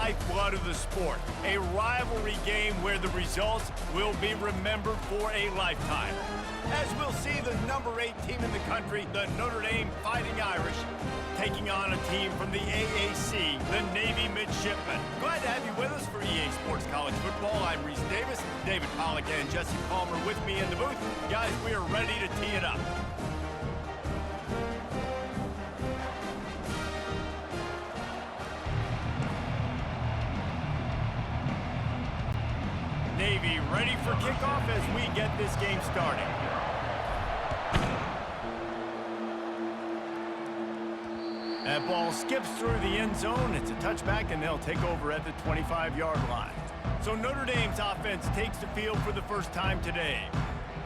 lifeblood of the sport. A rivalry game where the results will be remembered for a lifetime. As we'll see the number 8 team in the country, the Notre Dame Fighting Irish, taking on a team from the AAC, the Navy Midshipmen. Glad to have you with us for EA Sports College Football. I'm Reese Davis, David Pollack and Jesse Palmer with me in the booth. Guys, we are ready to tee it up. Navy ready for kickoff as we get this game started. That ball skips through the end zone. It's a touchback, and they'll take over at the 25-yard line. So Notre Dame's offense takes the field for the first time today.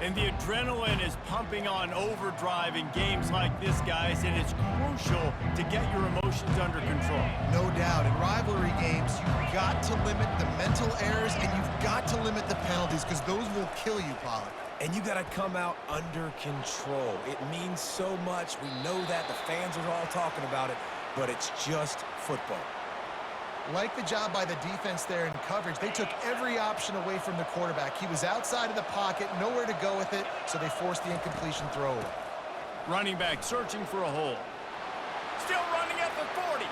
And the adrenaline is pumping on overdrive in games like this, guys, and it's crucial to get your emotions under control. No doubt. In rivalry games, you've got to limit the mental errors, and you've got to limit the penalties, because those will kill you, Pollack. And you got to come out under control. It means so much. We know that. The fans are all talking about it, but it's just football. Like the job by the defense there in coverage. They took every option away from the quarterback. He was outside of the pocket, nowhere to go with it, so they forced the incompletion throw. Running back searching for a hole. Still running at the 40.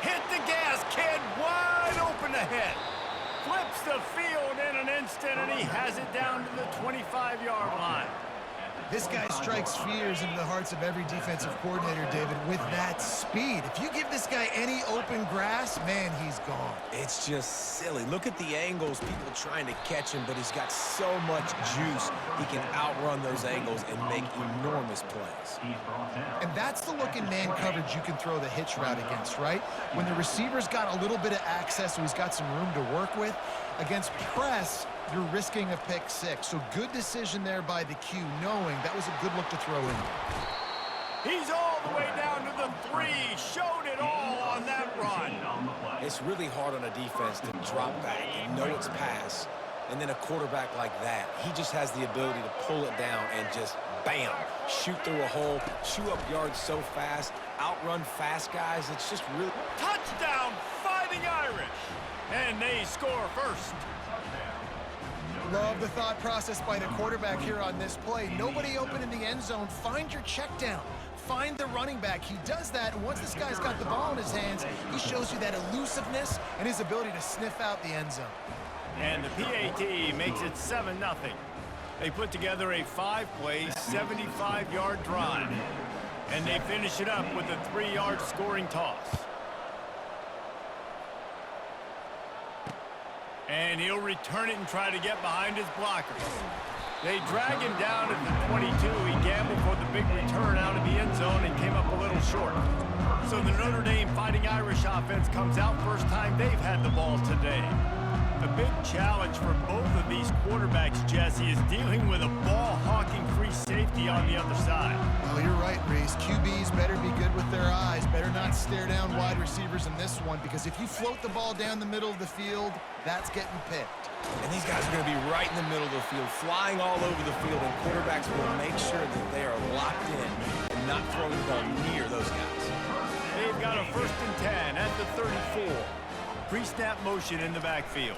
Hit the gas, kid. Wide open ahead. Flips the field in an instant, and he has it down to the 25-yard line. This guy strikes fears into the hearts of every defensive coordinator, David, with that speed. If you give this guy any open grass, man, he's gone. It's just silly. Look at the angles, people trying to catch him, but he's got so much juice. He can outrun those angles and make enormous plays. And that's the look in man coverage you can throw the hitch route against, right? When the receiver's got a little bit of access, so he's got some room to work with. Against press, you're risking a pick six. So good decision there by the Q, knowing that was a good look to throw in. He's all the way down to the 3. Showed it all on that run. It's really hard on a defense to drop back and know it's pass. And then a quarterback like that, he just has the ability to pull it down and just, bam, shoot through a hole, chew up yards so fast, outrun fast guys. It's just really... Touchdown, Fighting Irish. And they score first. Love the thought process by the quarterback here on this play. Nobody open in the end zone. Find your check down. Find the running back. He does that, and once this guy's got the ball in his hands, he shows you that elusiveness and his ability to sniff out the end zone. And the PAT makes it 7-0. They put together a 5-play, 75-yard drive. And they finish it up with a 3-yard scoring toss. And he'll return it and try to get behind his blockers. They drag him down at the 22. He gambled for the big return out of the end zone and came up a little short. So the Notre Dame Fighting Irish offense comes out first time they've had the ball today. A big challenge for both of these quarterbacks, Jesse, is dealing with a ball-hawking free safety on the other side. Well, you're right, Reese. QBs better be good with their eyes. Better not stare down wide receivers in this one, because if you float the ball down the middle of the field, that's getting picked. And these guys are going to be right in the middle of the field, flying all over the field, and quarterbacks will make sure that they are locked in and not throwing the ball near those guys. They've got a 1st and 10 at the 34. Pre-snap motion in the backfield.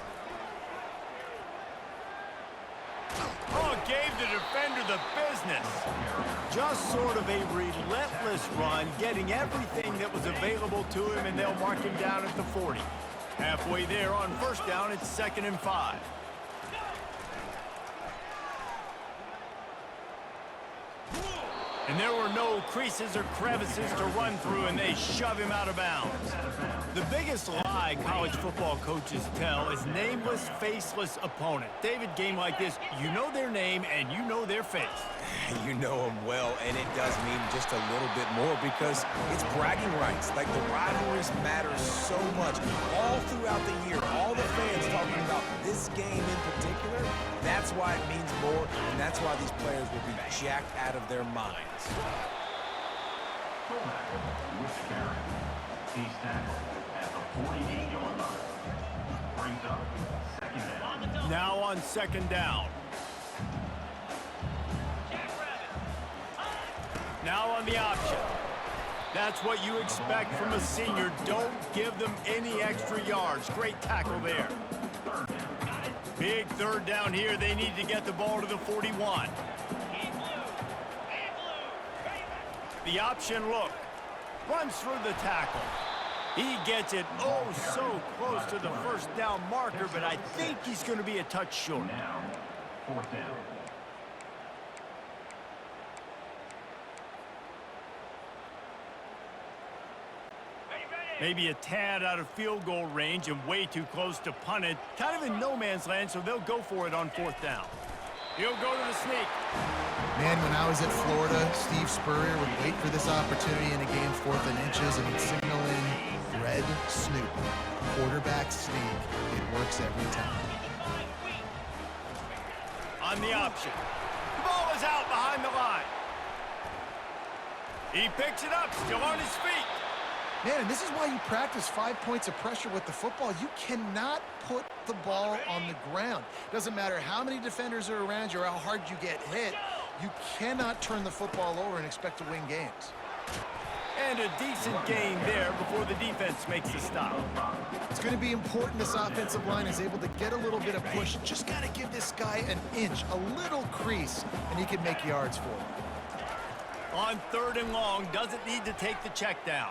Oh, gave the defender the business. Just sort of a relentless run, getting everything that was available to him, and they'll mark him down at the 40. Halfway there on 1st down, it's 2nd and 5. And there were no creases or crevices to run through, and they shove him out of bounds. The biggest lie college football coaches tell is nameless, faceless opponent. David, game like this, you know their name and you know their face. You know them well, and it does mean just a little bit more because it's bragging rights. Like, the rivalries matter so much all throughout the year. All the fans talking about this game in particular, that's why it means more, and that's why these players will be jacked out of their minds. He's tackled at the 48-yard line. Brings up 2nd down. Now on 2nd down. Now on the option. That's what you expect from a senior. Don't give them any extra yards. Great tackle there. Big third down here. They need to get the ball to the 41. The option look. Runs through the tackle. He gets it oh so close to the first down marker, but I think he's going to be a touch short. Now, fourth down. Maybe a tad out of field goal range and way too close to punt it. Kind of in no man's land, so they'll go for it on fourth down. He'll go to the sneak. Man, when I was at Florida, Steve Spurrier would wait for this opportunity in a game 4th and inches, and he'd signal in red snoop, quarterback sneak. It works every time. On the option. The ball is out behind the line. He picks it up, still on his feet. Man, and this is why you practice 5 points of pressure with the football. You cannot put the ball on the ground. Doesn't matter how many defenders are around you or how hard you get hit. You cannot turn the football over and expect to win games. And a decent gain there before the defense makes the stop. It's going to be important this offensive line is able to get a little bit of push. Just got to give this guy an inch, a little crease, and he can make yards for it. On 3rd and long, doesn't need to take the check down.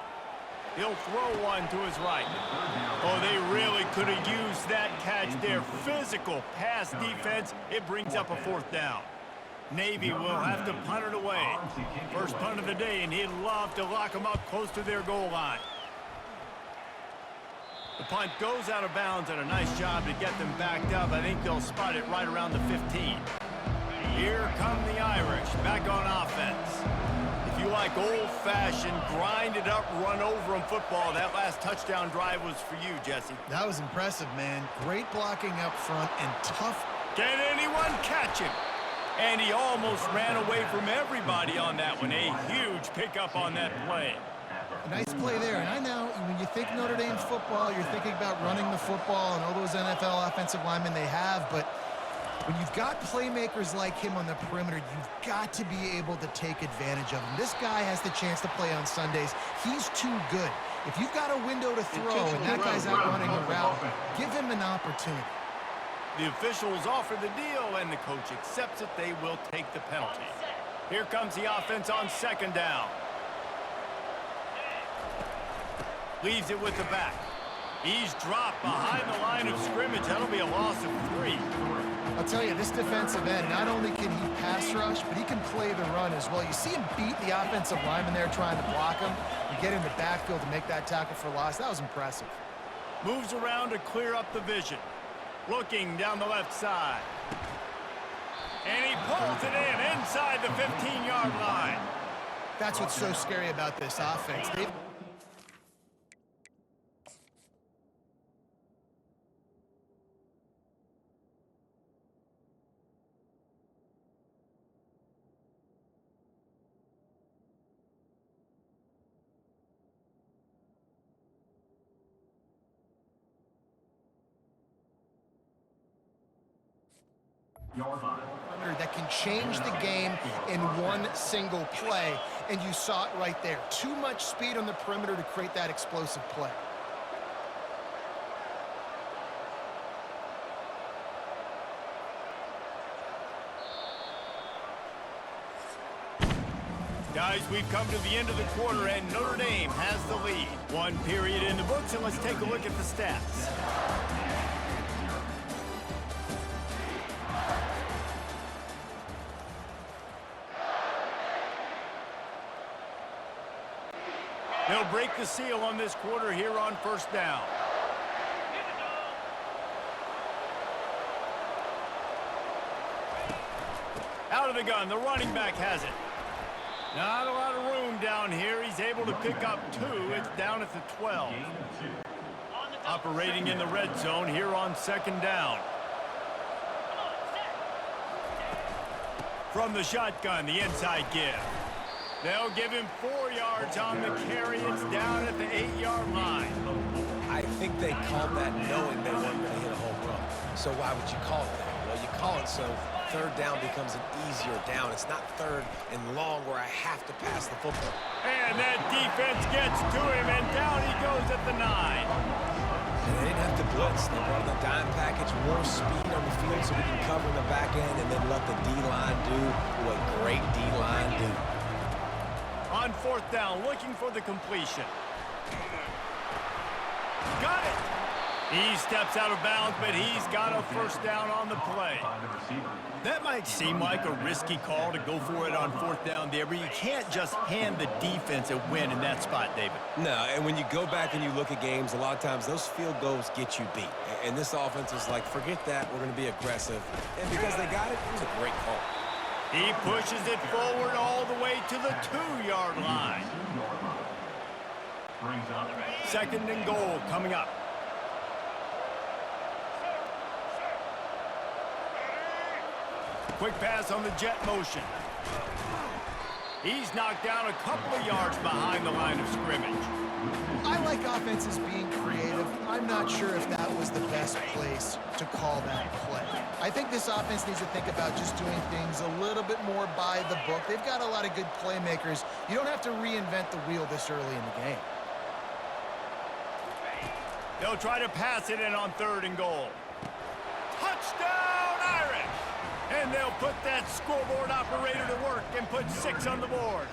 He'll throw one to his right. Oh, they really could have used that catch there. Physical pass defense. It brings up a 4th down. Navy will have to punt it away. First punt of the day, and he'd love to lock them up close to their goal line. The punt goes out of bounds, and a nice job to get them backed up. I think they'll spot it right around the 15. Here come the Irish, back on offense. If you like old-fashioned, grind-it-up, run-over-'em football, that last touchdown drive was for you, Jesse. That was impressive, man. Great blocking up front and tough. Can anyone catch him? And he almost ran away from everybody on that one. A huge pickup on that play. A nice play there. And I know when you think Notre Dame football, you're thinking about running the football and all those NFL offensive linemen they have, but when you've got playmakers like him on the perimeter, you've got to be able to take advantage of him. This guy has the chance to play on Sundays. He's too good. If you've got a window to throw and that guy's out running a route, give him an opportunity. The officials offer the deal, and the coach accepts it. They will take the penalty. Here comes the offense on 2nd down. Leaves it with the back. He's dropped behind the line of scrimmage. That'll be a loss of 3. I'll tell you, this defensive end, not only can he pass rush, but he can play the run as well. You see him beat the offensive lineman there trying to block him and get in the backfield to make that tackle for loss. That was impressive. Moves around to clear up the vision. Looking down the left side. And he pulls it in inside the 15-yard line. That's what's so scary about this offense. That can change the game in one single play, and you saw it right there. Too much speed on the perimeter to create that explosive play. Guys, we've come to the end of the quarter, and Notre Dame has the lead. 1 period in the books, and let's take a look at the stats. They'll break the seal on this quarter here on 1st down. Out of the gun, the running back has it. Not a lot of room down here. He's able to pick up 2. It's down at the 12. Operating in the red zone here on 2nd down. From the shotgun, the inside give. They'll give him 4 yards on the carry. It's down at the 8-yard line. I think they called that knowing they weren't going to hit a home run. So why would you call it that? Well, you call it so third down becomes an easier down. It's not third and long where I have to pass the football. And that defense gets to him, and down he goes at the 9. And they didn't have to blitz. They brought in the dime package, more speed on the field so we can cover in the back end and then let the D-line do what great D-line do. On 4th down, looking for the completion. Got it! He steps out of bounds, but he's got a first down on the play. That might seem like a risky call to go for it on 4th down there, but you can't just hand the defense a win in that spot, David. No, and when you go back and you look at games, a lot of times those field goals get you beat. And this offense is like, forget that, we're going to be aggressive. And because they got it, it was a great call. He pushes it forward all the way to the 2-yard line. 2nd and goal coming up. Quick pass on the jet motion. He's knocked down a couple of yards behind the line of scrimmage. I like offenses being creative. I'm not sure if that was the best place to call that play. I think this offense needs to think about just doing things a little bit more by the book. They've got a lot of good playmakers. You don't have to reinvent the wheel this early in the game. They'll try to pass it in on 3rd and goal. Touchdown, Irish! And they'll put that scoreboard operator to work and put 6 on the board.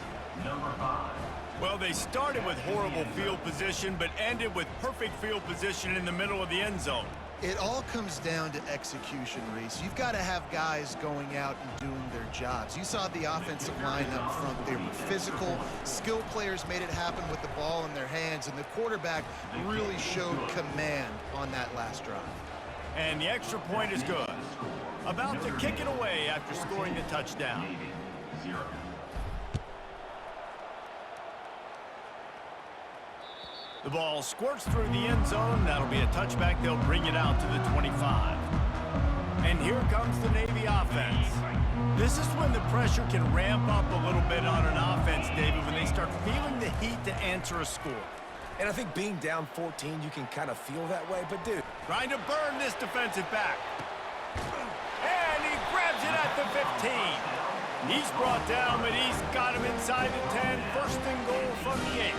Well, they started with horrible field position, but ended with perfect field position in the middle of the end zone. It all comes down to execution, Reese. You've got to have guys going out and doing their jobs. You saw the offensive line up front. They were physical. Skilled players made it happen with the ball in their hands, and the quarterback really showed command on that last drive. And the extra point is good. About to kick it away after scoring the touchdown. The ball squirts through the end zone. That'll be a touchback. They'll bring it out to the 25. And here comes the Navy offense. This is when the pressure can ramp up a little bit on an offense, David, when they start feeling the heat to answer a score. And I think being down 14, you can kind of feel that way. But, dude, trying to burn this defensive back. And he grabs it at the 15. He's brought down, but he's got him inside the 10. 1st and goal from the 8.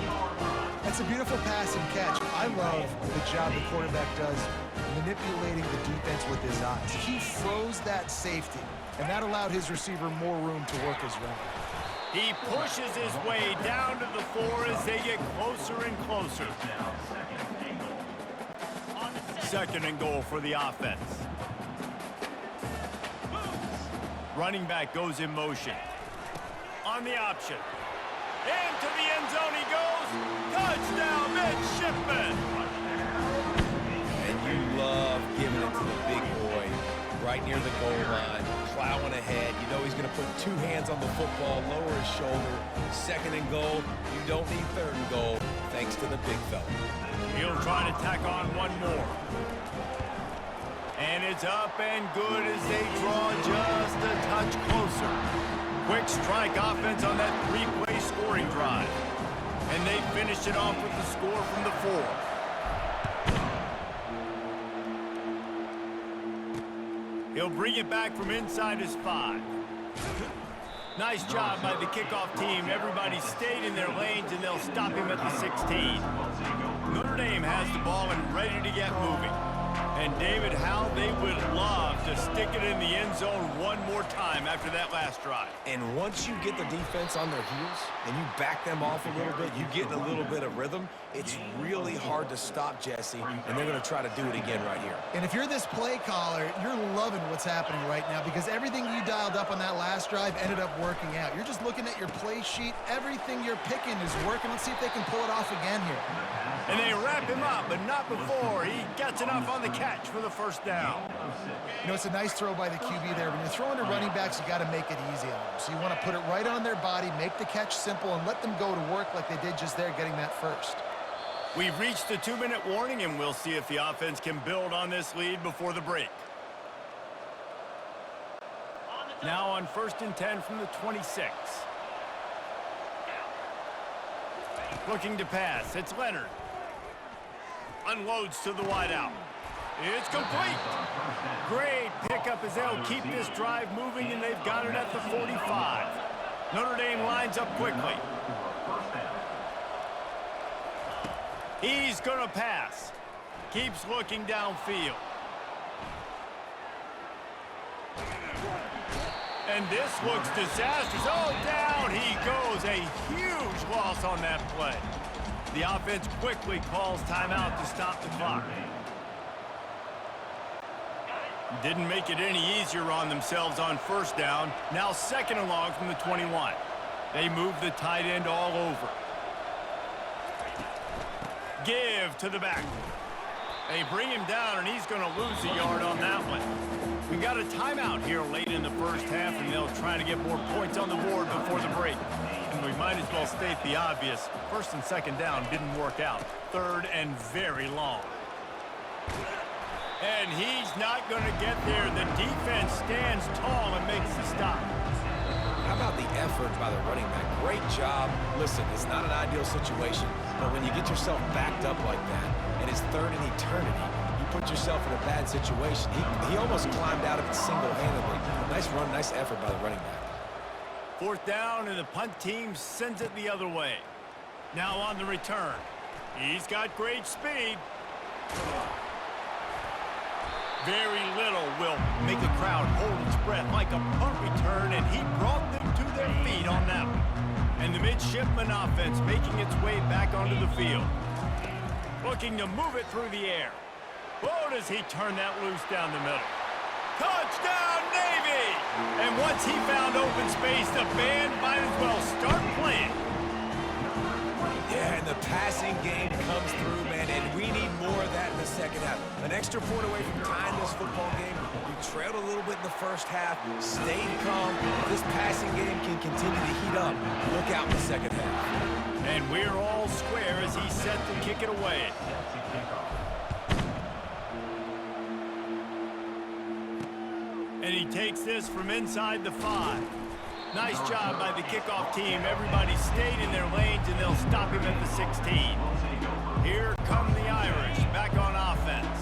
That's a beautiful pass and catch. I love the job the quarterback does manipulating the defense with his eyes. He froze that safety, and that allowed his receiver more room to work his route. He pushes his way down to the 4 as they get closer and closer. 2nd and goal for the offense. Running back goes in motion. On the option. Into the end zone he goes. Touchdown, midshipman. And you love giving it to the big boy right near the goal line, plowing ahead. You know he's going to put 2 hands on the football, lower his shoulder. 2nd and goal. You don't need 3rd and goal, thanks to the big fella. He'll try to tack on one more. And it's up and good as they draw just a touch closer. Quick strike offense on that 3-play scoring drive. And they finish it off with the score from the 4. He'll bring it back from inside his 5. Nice job by the kickoff team. Everybody stayed in their lanes, and they'll stop him at the 16. Notre Dame has the ball and ready to get moving. And, David, how they would love to stick it in the end zone one more time after that last drive. And once you get the defense on their heels and you back them off a little bit, you get a little bit of rhythm, it's really hard to stop, Jesse, and they're going to try to do it again right here. And if you're this play caller, you're loving what's happening right now because everything you dialed up on that last drive ended up working out. You're just looking at your play sheet. Everything you're picking is working. Let's see if they can pull it off again here. And they wrap him up, but not before he gets enough on the catch for the first down. You know, it's a nice throw by the QB there. When you're throwing to running backs, you got to make it easy on them. So you want to put it right on their body, make the catch simple, and let them go to work like they did just there, getting that first. We've reached the 2-minute warning, and we'll see if the offense can build on this lead before the break. Now on 1st and 10 from the 26. Looking to pass. It's Leonard. Unloads to the wideout. It's complete. Great pickup as they'll keep this drive moving, and they've got it at the 45. Notre Dame lines up quickly. He's going to pass. Keeps looking downfield. And this looks disastrous. Oh, down he goes. A huge loss on that play. The offense quickly calls timeout to stop the clock. Didn't make it any easier on themselves on first down. Now second and long from the 21. They move the tight end all over. Give to the back. They bring him down, and he's going to lose a yard on that one. We've got a timeout here late in the first half, and they'll try to get more points on the board before the break. And we might as well state the obvious. First and second down didn't work out. Third and very long. And he's not going to get there. The defense stands tall and makes the stop. How about the effort by the running back? Great job. Listen, it's not an ideal situation, but when you get yourself backed up like that, and it's third in eternity, you put yourself in a bad situation. He almost climbed out of it single-handedly. Nice run, nice effort by the running back. Fourth down, and the punt team sends it the other way. Now on the return. He's got great speed. Very little will make a crowd hold its breath like a punt return, and he brought them to their feet on that one. And the midshipman offense making its way back onto the field. Looking to move it through the air. Oh, does he turn that loose down the middle. Touchdown, Navy! And once he found open space, the band might as well start playing. Yeah, and the passing game comes through, man, and we need more of that in the second half. An extra point away from tying this football game. We trailed a little bit in the first half, stayed calm. If this passing game can continue to heat up, look out in the second half. And we're all square as he's set to kick it away. And he takes this from inside the 5. Nice job by the kickoff team. Everybody stayed in their lanes, and they'll stop him at the 16. Here come the Irish, back on offense.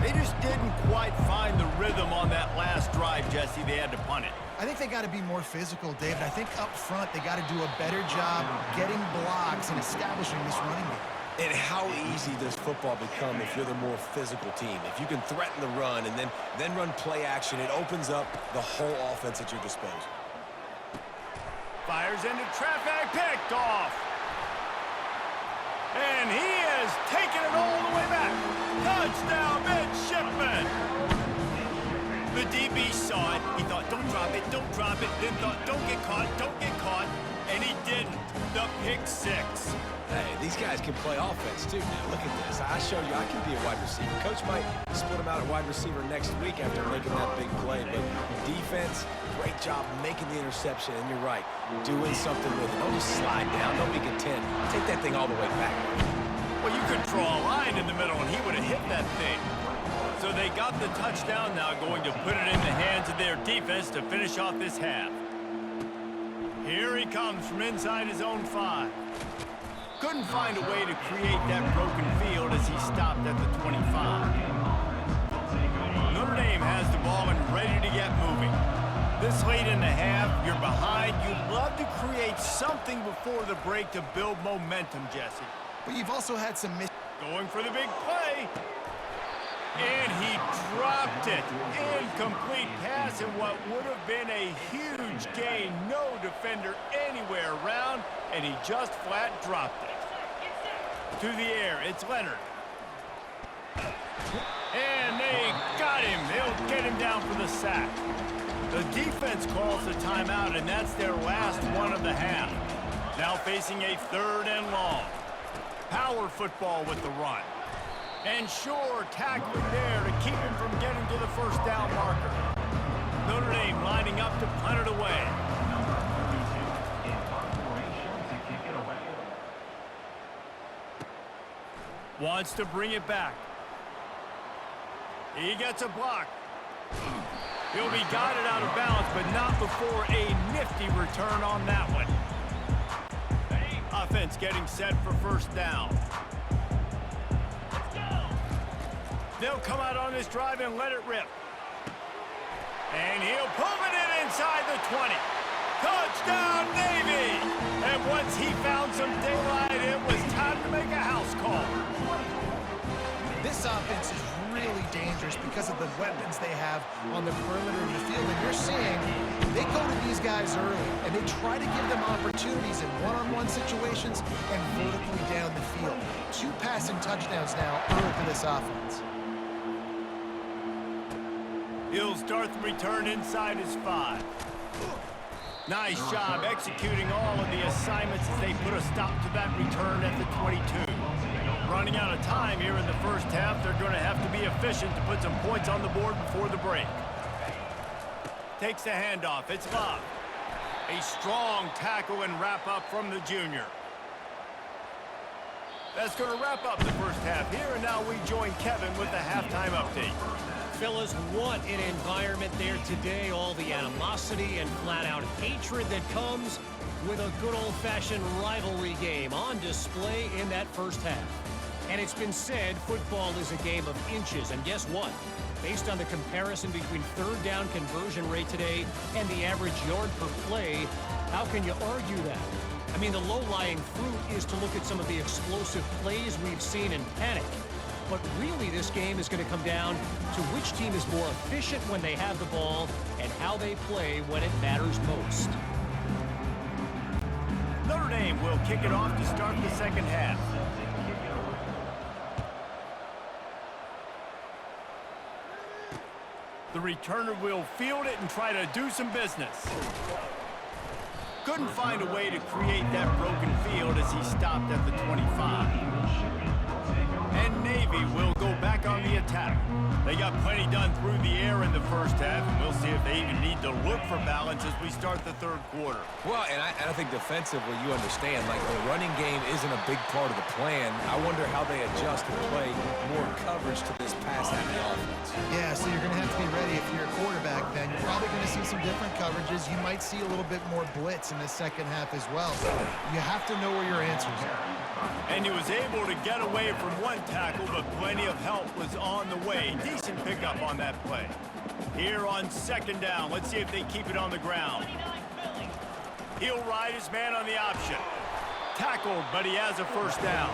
They just didn't quite find the rhythm on that last drive, Jesse. They had to punt it. I think they got to be more physical, David. I think up front they got to do a better job getting blocks and establishing this running game. And how easy does football become if you're the more physical team? If you can threaten the run and then run play action, it opens up the whole offense at your disposal. Fires into traffic, picked off. And he has taken it all the way back. Touchdown, midshipman. The DB saw it. He thought, don't drop it, don't drop it. Then thought, don't get caught, don't get caught. And he didn't. The pick 6. Hey, these guys can play offense too, man. Look at this. I showed you I can be a wide receiver. Coach might split him out at wide receiver next week after making that big play. But defense, great job making the interception. And you're right, doing something with it. Don't just slide down. Don't be content. Take that thing all the way back. Well, you could draw a line in the middle, and he would have hit that thing. So they got the touchdown now, going to put it in the hands of their defense to finish off this half. Here he comes from inside his own 5. Couldn't find a way to create that broken field as he stopped at the 25. Notre Dame has the ball and ready to get moving. This late in the half, you're behind. You'd love to create something before the break to build momentum, Jesse. But you've also had some Going for the big play. And he dropped it. Incomplete pass in what would have been a huge gain. No defender anywhere around, and he just flat dropped it. To the air, it's Leonard. And they got him. They'll get him down for the sack. The defense calls a timeout, and that's their last one of the half. Now facing a 3rd and long. Power football with the run. And sure, tackling there to keep him from getting to the first down marker. Notre Dame lining up to punt it away. Wants to bring it back. He gets a block. He'll be guided out of bounds, but not before a nifty return on that one. Offense getting set for first down. They'll come out on this drive and let it rip. And he'll pull it in inside the 20. Touchdown, Navy! And once he found some daylight, it was time to make a house call. This offense is really dangerous because of the weapons they have on the perimeter of the field. And you're seeing they go to these guys early, and they try to give them opportunities in one-on-one situations and vertically down the field. 2 passing touchdowns now early for this offense. He'll start the return inside his 5. Nice job executing all of the assignments as they put a stop to that return at the 22. Running out of time here in the first half, they're going to have to be efficient to put some points on the board before the break. Takes the handoff. It's Love. A strong tackle and wrap up from the junior. That's going to wrap up the first half here, and now we join Kevin with the halftime update. Fellas, what an environment there today. All the animosity and flat-out hatred that comes with a good old-fashioned rivalry game on display in that first half. And it's been said football is a game of inches. And guess what? Based on the comparison between third down conversion rate today and the average yard per play, how can you argue that? I mean, the low-lying fruit is to look at some of the explosive plays we've seen in panic. But really, this game is going to come down to which team is more efficient when they have the ball and how they play when it matters most. Notre Dame will kick it off to start the second half. The returner will field it and try to do some business. Couldn't find a way to create that broken field as he stopped at the 25. And Navy will go back on the attack. They got plenty done through the air in the first half, and we'll see if they even need to look for balance as we start the third quarter. Well, and I think defensively, you understand, like the running game isn't a big part of the plan. I wonder how they adjust and play more coverage to this pass-happy offense. Yeah, so you're going to have to be ready if you're a quarterback then. You're probably going to see some different coverages. You might see a little bit more blitz in the second half as well. So you have to know where your answers are. And he was able to get away from one tackle, but plenty of help was on the way. Decent pickup on that play. Here on second down, let's see if they keep it on the ground. He'll ride his man on the option. Tackled, but he has a first down.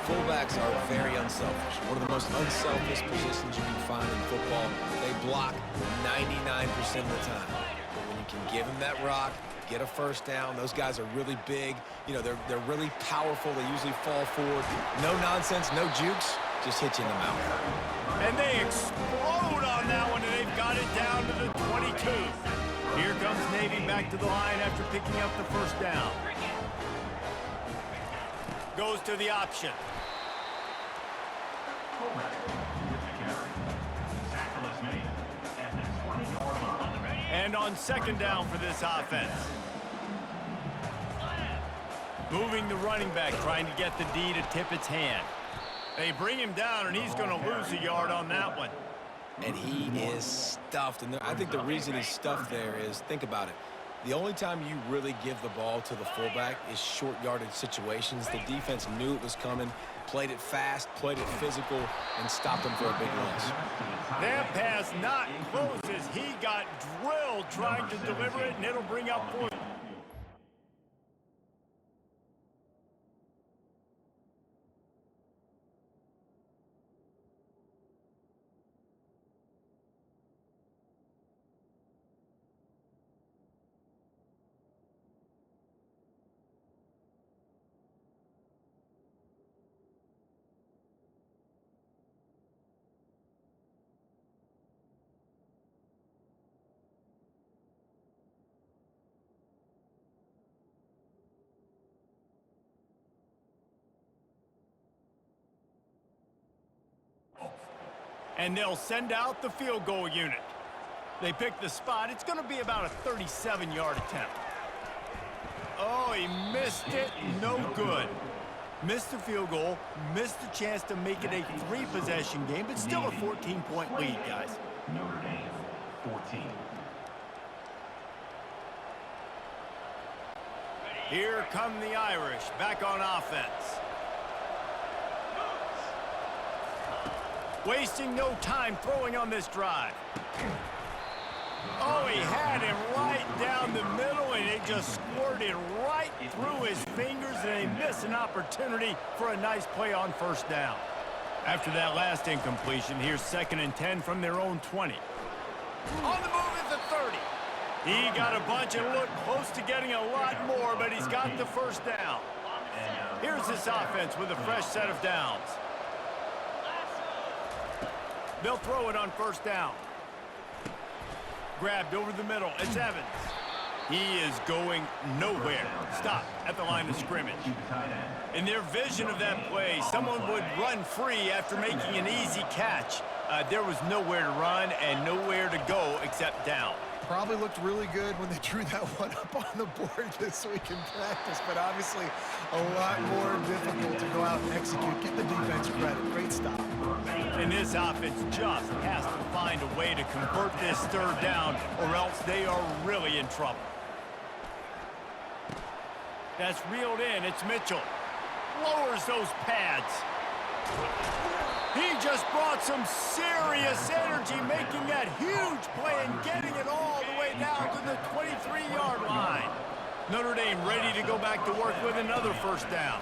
Fullbacks are very unselfish. One of the most unselfish positions you can find in football. They block 99% of the time. But when you can give them that rock, get a first down, those guys are really big. You know, they're really powerful. They usually fall forward. No nonsense, no jukes, just hit you in the mouth. And they explode on that one, and they've got it down to the 22. Here comes Navy back to the line after picking up the first down. Goes to the option. And on second down for this offense. Moving the running back, trying to get the D to tip its hand. They bring him down, and he's going to lose a yard on that one. And he is stuffed. And I think the reason he's stuffed there is, think about it. The only time you really give the ball to the fullback is short yardage situations. The defense knew it was coming, played it fast, played it physical, and stopped him for a big loss. That pass not close as he got drilled trying to deliver it, and it'll bring up fourth. And they'll send out the field goal unit. They pick the spot. It's going to be about a 37-yard attempt. Oh, he missed it. No good. Missed the field goal. Missed the chance to make it a 3-possession game, but still a 14-point lead, guys. Notre Dame, 14. Here come the Irish back on offense. Wasting no time throwing on this drive. Oh, he had him right down the middle, and it just squirted right through his fingers, and they missed an opportunity for a nice play on first down. After that last incompletion, here's 2nd and 10 from their own 20. On the move at the 30. He got a bunch and looked close to getting a lot more, but he's got the first down. Here's this offense with a fresh set of downs. They'll throw it on first down. Grabbed over the middle. It's Evans. He is going nowhere. Stop at the line of scrimmage. In their vision of that play, someone would run free after making an easy catch. There was nowhere to run and nowhere to go except down. Probably looked really good when they drew that one up on the board this week in practice, but obviously a lot more difficult to go out and execute. Give the defense credit. Great stop. And this offense just has to find a way to convert this 3rd down, or else they are really in trouble. That's reeled in. It's Mitchell. Lowers those pads. He just brought some serious energy, making that huge play and getting it all the way down to the 23-yard line. Notre Dame ready to go back to work with another first down.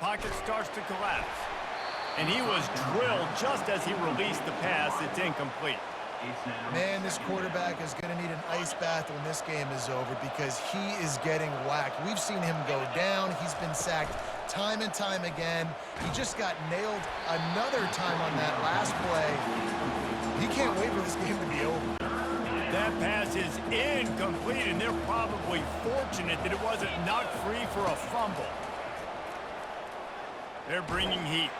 Pocket starts to collapse. And he was drilled just as he released the pass. It's incomplete. Man, this quarterback is going to need an ice bath when this game is over because he is getting whacked. We've seen him go down. He's been sacked time and time again. He just got nailed another time on that last play. He can't wait for this game to be over. That pass is incomplete, and they're probably fortunate that it wasn't knocked free for a fumble. They're bringing heat.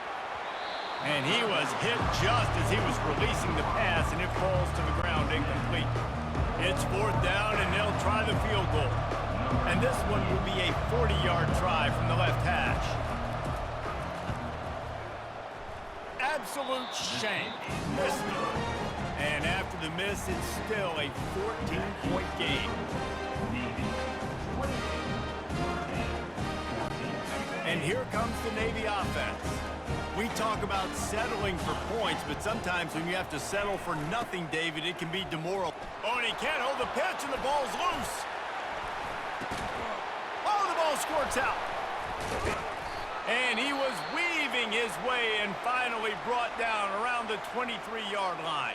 And he was hit just as he was releasing the pass, and it falls to the ground incomplete. It's 4th down, and they'll try the field goal. And this one will be a 40-yard try from the left hash. Absolute shank. Missed it. And after the miss, it's still a 14-point game. And here comes the Navy offense. We talk about settling for points, but sometimes when you have to settle for nothing, David, it can be demoralizing. Oh, and he can't hold the pitch, and the ball's loose. Oh, the ball squirts out. And he was weaving his way and finally brought down around the 23-yard line.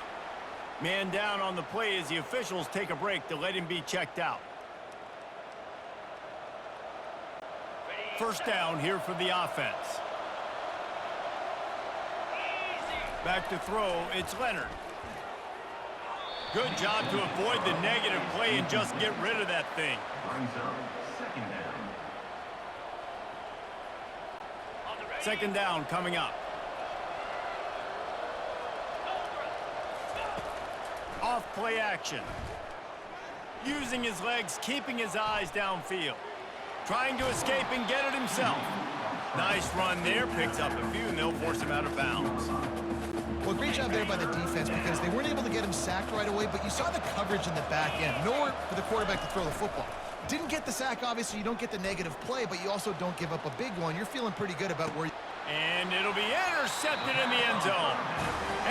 Man down on the play as the officials take a break to let him be checked out. First down here for the offense. Back to throw, it's Leonard. Good job to avoid the negative play and just get rid of that thing. Second down coming up. Off play action. Using his legs, keeping his eyes downfield. Trying to escape and get it himself. Nice run there, picks up a few, and they'll force him out of bounds. Well, great job there by the defense because they weren't able to get him sacked right away, but you saw the coverage in the back end. Nowhere for the quarterback to throw the football. Didn't get the sack, obviously. You don't get the negative play, but you also don't give up a big one. You're feeling pretty good about where you... And it'll be intercepted in the end zone.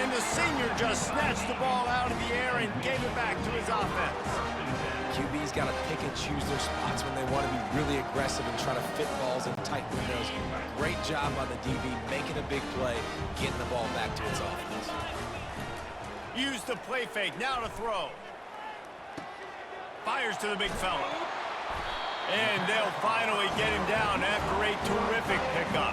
And the senior just snatched the ball out of the air and gave it back to his offense. QB's got to pick and choose their spots when they want to be really aggressive and try to fit balls in tight windows. Great job by the DB making a big play, getting the ball back to its offense. Use the play fake, now to throw. Fires to the big fella. And they'll finally get him down after a terrific pickup.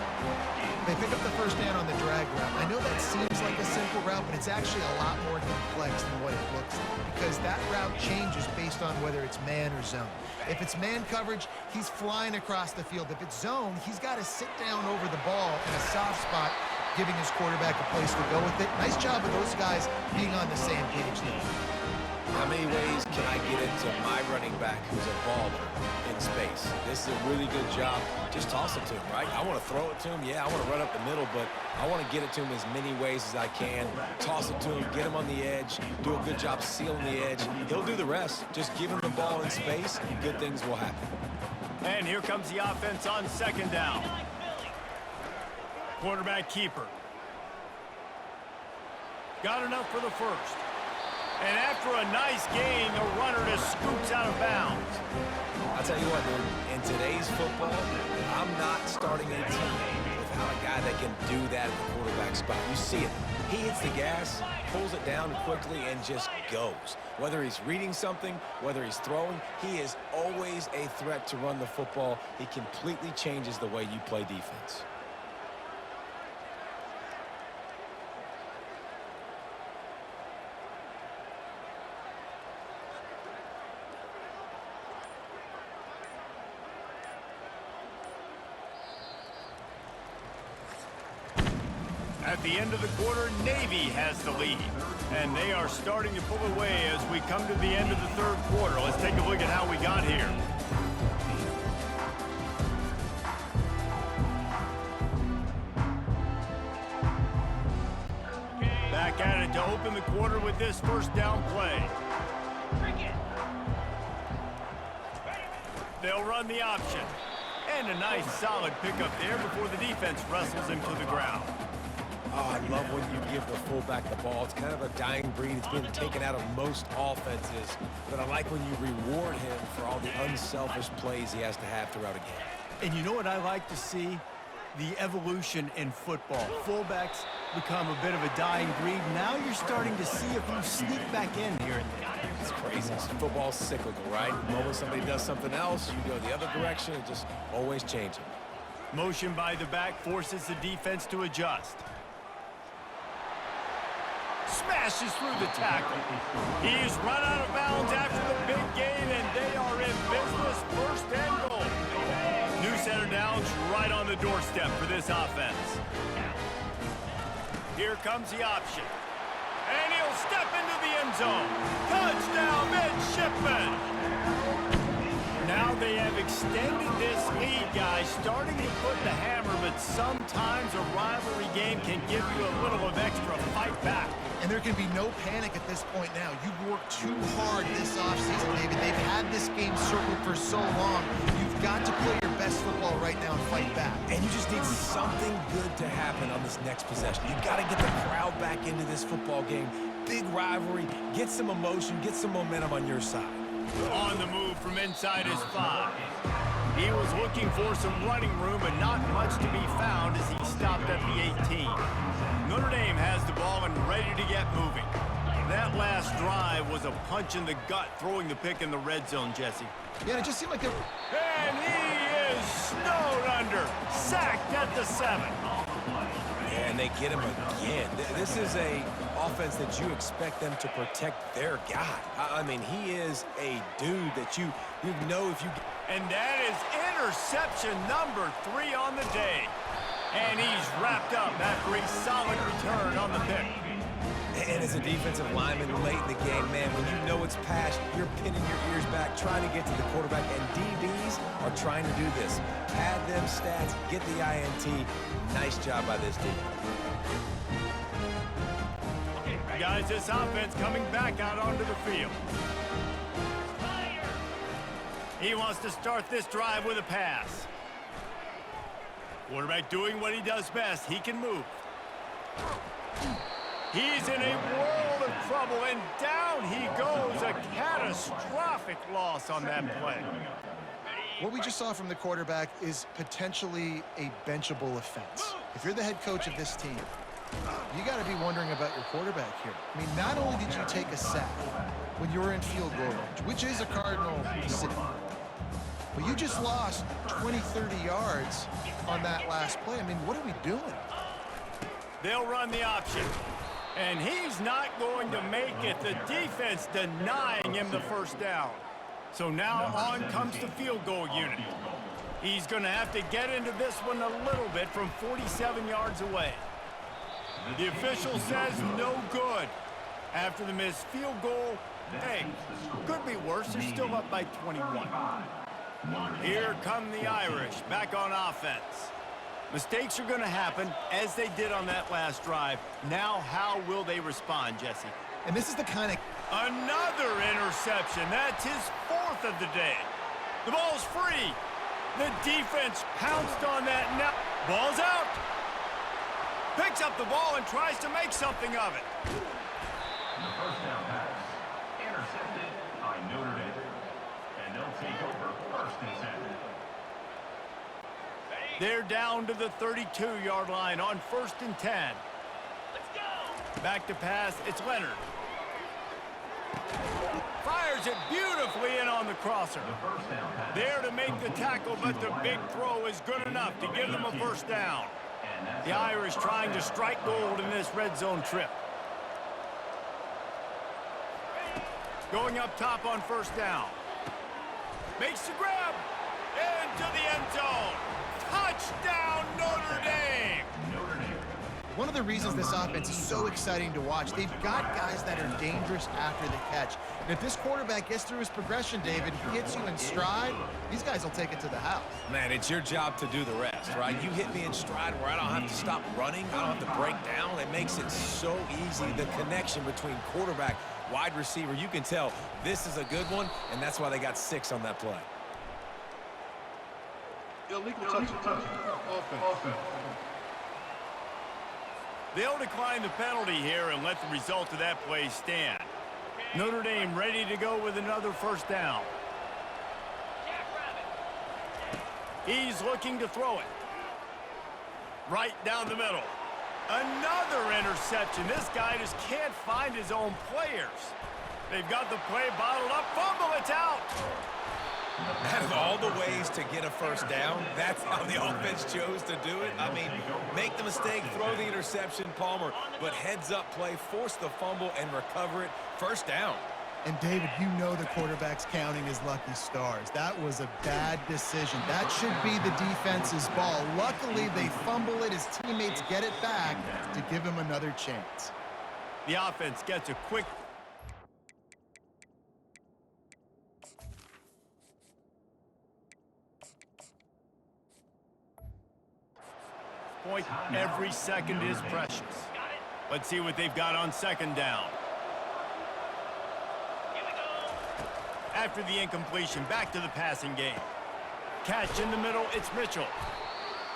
They pick up the first down on the drag route. I know that seems like a simple route, but it's actually a lot more complex than what it looks like because that route changes based on whether it's man or zone. If it's man coverage, he's flying across the field. If it's zone, he's got to sit down over the ball in a soft spot, giving his quarterback a place to go with it. Nice job of those guys being on the same page there. How many ways can I get it to my running back who's a baller in space? This is a really good job. Just toss it to him, right? I want to throw it to him. Yeah, I want to run up the middle, but I want to get it to him as many ways as I can. Toss it to him, get him on the edge, do a good job sealing the edge. He'll do the rest. Just give him the ball in space, good things will happen. And here comes the offense on second down. Quarterback keeper. Got enough for the first. And after a nice gain, the runner just scoots out of bounds. I'll tell you what, dude, in today's football, I'm not starting a team without a guy that can do that at the quarterback spot. You see it. He hits the gas, pulls it down quickly, and just goes. Whether he's reading something, whether he's throwing, he is always a threat to run the football. He completely changes the way you play defense. At the end of the quarter, Navy has the lead. And they are starting to pull away as we come to the end of the third quarter. Let's take a look at how we got here. Back at it to open the quarter with this first down play. They'll run the option. And a nice solid pickup there before the defense wrestles him to the ground. Oh, I love when you give the fullback the ball. It's kind of a dying breed. It's been taken out of most offenses. But I like when you reward him for all the unselfish plays he has to have throughout a game. And you know what I like to see? The evolution in football. Fullbacks become a bit of a dying breed. Now you're starting to see a few sneak back in here and there. It's crazy. Football's cyclical, right? The moment somebody does something else, you go the other direction. It just always changes. Motion by the back forces the defense to adjust. Smashes through the tackle. He's run out of bounds after the big gain, and they are in business, first and goal. New center downs right on the doorstep for this offense. Here comes the option. And he'll step into the end zone. Touchdown, midshipman. Now they have extended this lead, guys, starting to put the hammer, but sometimes a rivalry game can give you a little of extra fight back. And there can be no panic at this point now. You've worked too hard this offseason, David. They've had this game circled for so long. You've got to play your best football right now and fight back. And you just need something good to happen on this next possession. You got to get the crowd back into this football game. Big rivalry. Get some emotion. Get some momentum on your side. On the move from inside his 5. He was looking for some running room, but not much to be found as he stopped at the 18. Notre Dame has the ball and ready to get moving. That last drive was a punch in the gut, throwing the pick in the red zone, Jesse. Yeah, it just seemed like And he is snowed under, sacked at the 7. And they get him again. This is a offense that you expect them to protect their guy. I mean, he is a dude that you know if you... And that is interception number 3 on the day. And he's wrapped up after a solid return on the pick. And as a defensive lineman late in the game, man, when you know it's pass, you're pinning your ears back, trying to get to the quarterback, and DBs are trying to do this. Pad them stats, get the INT. Nice job by this team. Guys, this offense coming back out onto the field. He wants to start this drive with a pass. Quarterback doing what he does best. He can move. He's in a world of trouble, and down he goes. A catastrophic loss on that play. what we just saw from the quarterback is potentially a benchable offense. If you're the head coach of this team, you got to be wondering about your quarterback here. I mean, not only did you take a sack when you were in field goal range, which is a cardinal sin, but you just lost 20, 30 yards on that last play. I mean, what are we doing? They'll run the option. And he's not going to make it. The defense denying him the first down. So now on comes the field goal unit. He's going to have to get into this one a little bit from 47 yards away. The official says no good. After the missed field goal, hey, could be worse. They're still up by 21. Here come the Irish back on offense. Mistakes are going to happen, as they did on that last drive. Now, how will they respond, Jesse? And this is the kind of... Another interception. That's his fourth of the day. The ball's free. The defense pounced on that now. Ball's out. Picks up the ball and tries to make something of it. They're down to the 32-yard line on 1st and 10. Let's go. Back to pass, it's Leonard. Fires it beautifully in on the crosser. There to make the tackle, but the big throw is good enough to give them a first down. The Irish trying to strike gold in this red zone trip. Going up top on 1st down. Makes the grab. Into the end zone. Touchdown, Notre Dame. One of the reasons this offense is so exciting to watch, they've got guys that are dangerous after the catch. And if this quarterback gets through his progression, David, hits you in stride, these guys will take it to the house. Man, it's your job to do the rest, right? You hit me in stride where I don't have to stop running. I don't have to break down. It makes it so easy. The connection between quarterback, wide receiver, you can tell this is a good one, and that's why they got 6 on that play. Illegal touch. Offense. They'll decline the penalty here and let the result of that play stand. Notre Dame ready to go with another first down. He's looking to throw it. Right down the middle. Another interception. This guy just can't find his own players. They've got the play bottled up. Fumble, it's out. Out of all the ways to get a first down, that's how the offense chose to do it. I mean, make the mistake, throw the interception, Palmer, but heads-up play, force the fumble, and recover it. First down. And, David, you know the quarterback's counting his lucky stars. That was a bad decision. That should be the defense's ball. Luckily, they fumble it. His teammates get it back to give him another chance. The offense gets a quick point. Every second is precious. Let's see what they've got on 2nd down. After the incompletion, back to the passing game. Catch in the middle, it's Mitchell.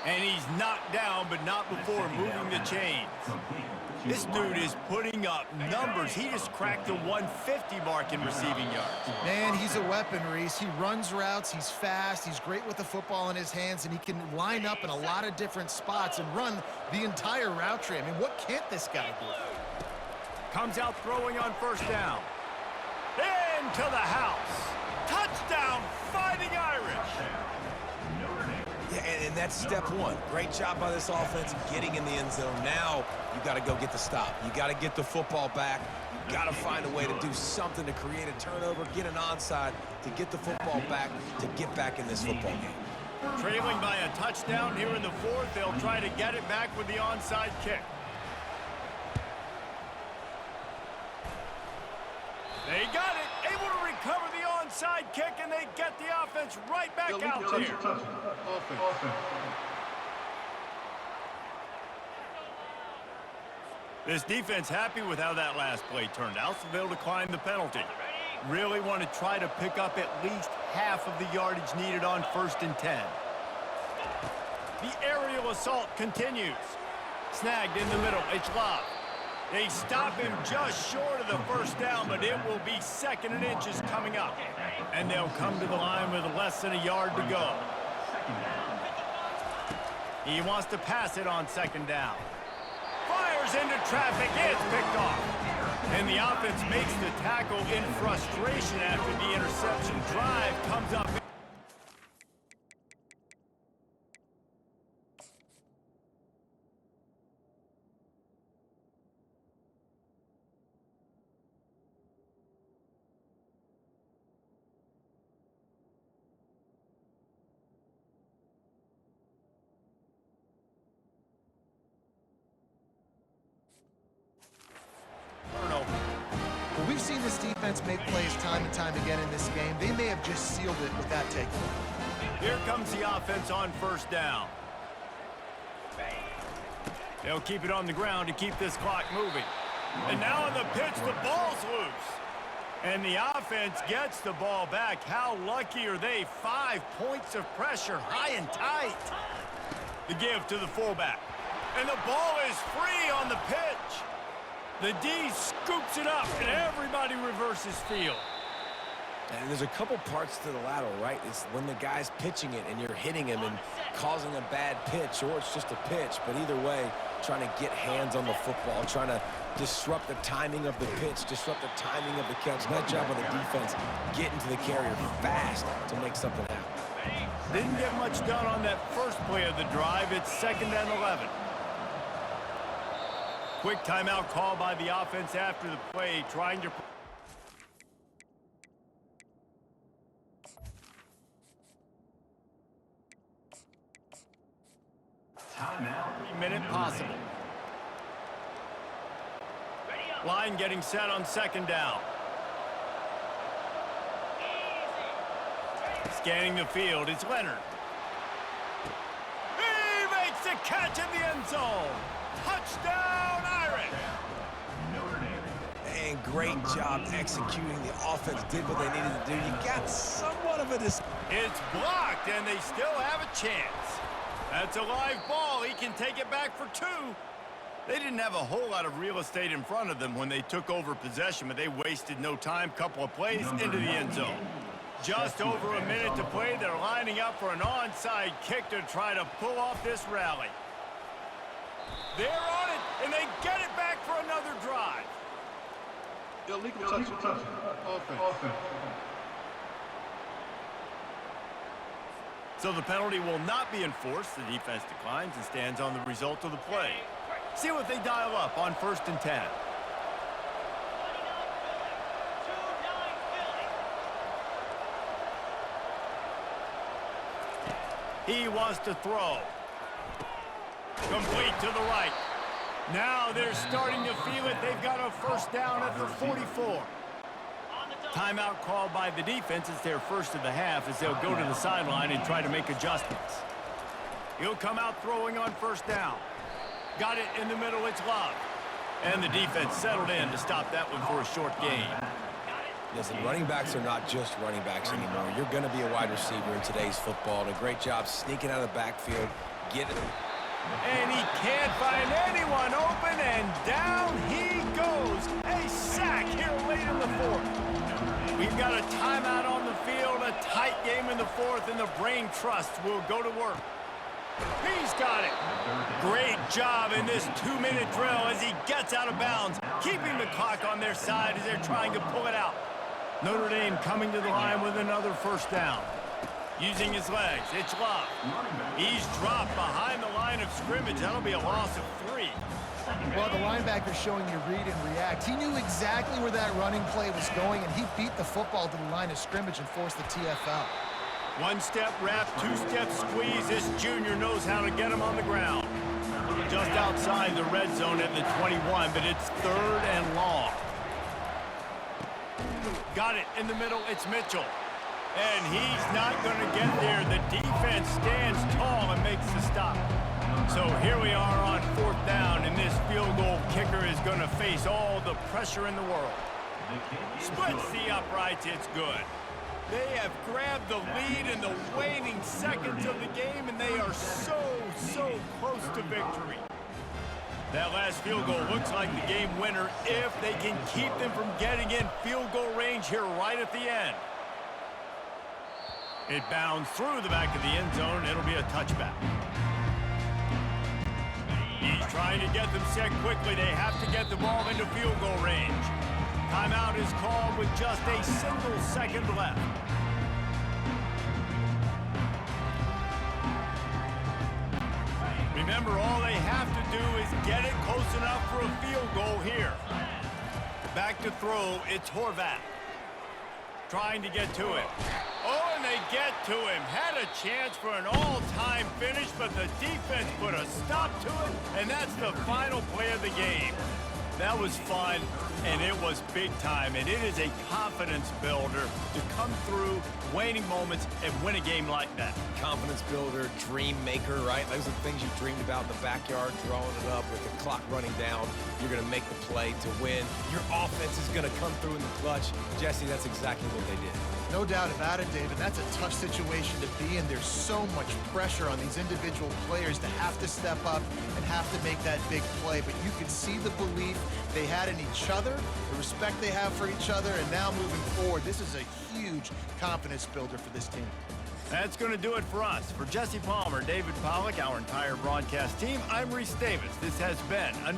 And he's knocked down, but not before moving the chains. This dude is putting up numbers. He just cracked the 150 mark in receiving yards. Man, he's a weapon, Reese. He runs routes, he's fast, he's great with the football in his hands, and he can line up in a lot of different spots and run the entire route tree. I mean, what can't this guy do? Comes out throwing on 1st down. Into the house. Touchdown, Fighting Irish. Yeah, and that's step 1. Great job by this offense getting in the end zone. Now you got to go get the stop. You got to get the football back. You got to find a way to do something to create a turnover, get an onside, to get the football back, to get back in this football game. Trailing by a touchdown here in the 4th. They'll try to get it back with the onside kick. They got it, able to recover the onside kick, and they get the offense right back out there. Offense. This defense happy with how that last play turned out, so they'll decline the penalty. Really want to try to pick up at least half of the yardage needed on 1st and 10. The aerial assault continues. Snagged in the middle, it's Love. They stop him just short of the first down, but it will be 2nd and inches coming up. And they'll come to the line with less than a yard to go. He wants to pass it on 2nd down. Fires into traffic, it's picked off. And the offense makes the tackle in frustration after the interception. Drive comes up. We've seen this defense make plays time and time again in this game. They may have just sealed it with that takeaway. Here comes the offense on 1st down. They'll keep it on the ground to keep this clock moving. And now on the pitch, the ball's loose. And the offense gets the ball back. How lucky are they? 5 points of pressure, high and tight. The give to the fullback. And the ball is free on the pitch. The D scoops it up, and everybody reverses field. And there's a couple parts to the lateral, right? It's when the guy's pitching it and you're hitting him and causing a bad pitch, or it's just a pitch. But either way, trying to get hands on the football, trying to disrupt the timing of the pitch, disrupt the timing of the catch. Nice job on the defense getting to the carrier fast to make something happen. Didn't get much done on that first play of the drive. It's 2nd and 11. Quick timeout call by the offense after the play, trying to... Timeout. minute possible. Line getting set on 2nd down. Scanning the field, it's Leonard. He makes the catch in the end zone. Touchdown, Irish! And great job executing. The offense did what they needed to do. You got somewhat of a... It's blocked, and they still have a chance. That's a live ball. He can take it back for 2. They didn't have a whole lot of real estate in front of them when they took over possession, but they wasted no time. Couple of plays into the end zone. Just over a minute to play. They're lining up for an onside kick to try to pull off this rally. They're on it, and they get it back for another drive. Illegal touch. Offense. So the penalty will not be enforced. The defense declines and stands on the result of the play. See what they dial up on 1st and 10. He wants to throw. Complete to the right. Now they're starting to feel it. They've got a 1st down at the 44. Timeout called by the defense. It's their first of the half as they'll go to the sideline and try to make adjustments. He'll come out throwing on 1st down. Got it in the middle. It's Love. And the defense settled in to stop that one for a short gain. Listen, running backs are not just running backs anymore. You're going to be a wide receiver in today's football. And a great job sneaking out of the backfield, getting it. And he can't find anyone open, and down he goes. A sack here late in the 4th. We've got a timeout on the field, a tight game in the 4th, and the Brain Trust will go to work. He's got it. Great job in this 2-minute drill as he gets out of bounds, keeping the clock on their side as they're trying to pull it out. Notre Dame coming to the line with another 1st down. Using his legs, it's Love. He's dropped behind the line of scrimmage. That'll be a loss of 3. Well, the linebacker's showing you read and react. He knew exactly where that running play was going, and he beat the football to the line of scrimmage and forced the TFL. 1-step wrap, 2-step squeeze. This junior knows how to get him on the ground. Just outside the red zone at the 21, but it's 3rd and long. Got it in the middle. It's Mitchell. And he's not going to get there. The defense stands tall and makes the stop. So here we are on 4th down, and this field goal kicker is going to face all the pressure in the world. Splits the uprights. It's good. They have grabbed the lead in the waning seconds of the game, and they are so close to victory. That last field goal looks like the game winner if they can keep them from getting in field goal range here right at the end. It bounds through the back of the end zone. It'll be a touchback. He's trying to get them set quickly. They have to get the ball into field goal range. Timeout is called with just a single second left. Remember, all they have to do is get it close enough for a field goal here. Back to throw, it's Horvath. Trying to get to it. Oh, and they get to him. Had a chance for an all-time finish, but the defense put a stop to it, and that's the final play of the game. That was fun, and it was big time, and it is a confidence builder to come through waning moments and win a game like that. Confidence builder, dream maker, right? Those are the things you dreamed about in the backyard, drawing it up with the clock running down. You're going to make the play to win. Your offense is going to come through in the clutch. Jesse, that's exactly what they did. No doubt about it, David. That's a tough situation to be in. There's so much pressure on these individual players to have to step up and have to make that big play. But you can see the belief they had in each other, the respect they have for each other, and now moving forward, this is a huge confidence builder for this team. That's going to do it for us. For Jesse Palmer, David Pollack, our entire broadcast team, I'm Reese Davis. This has been another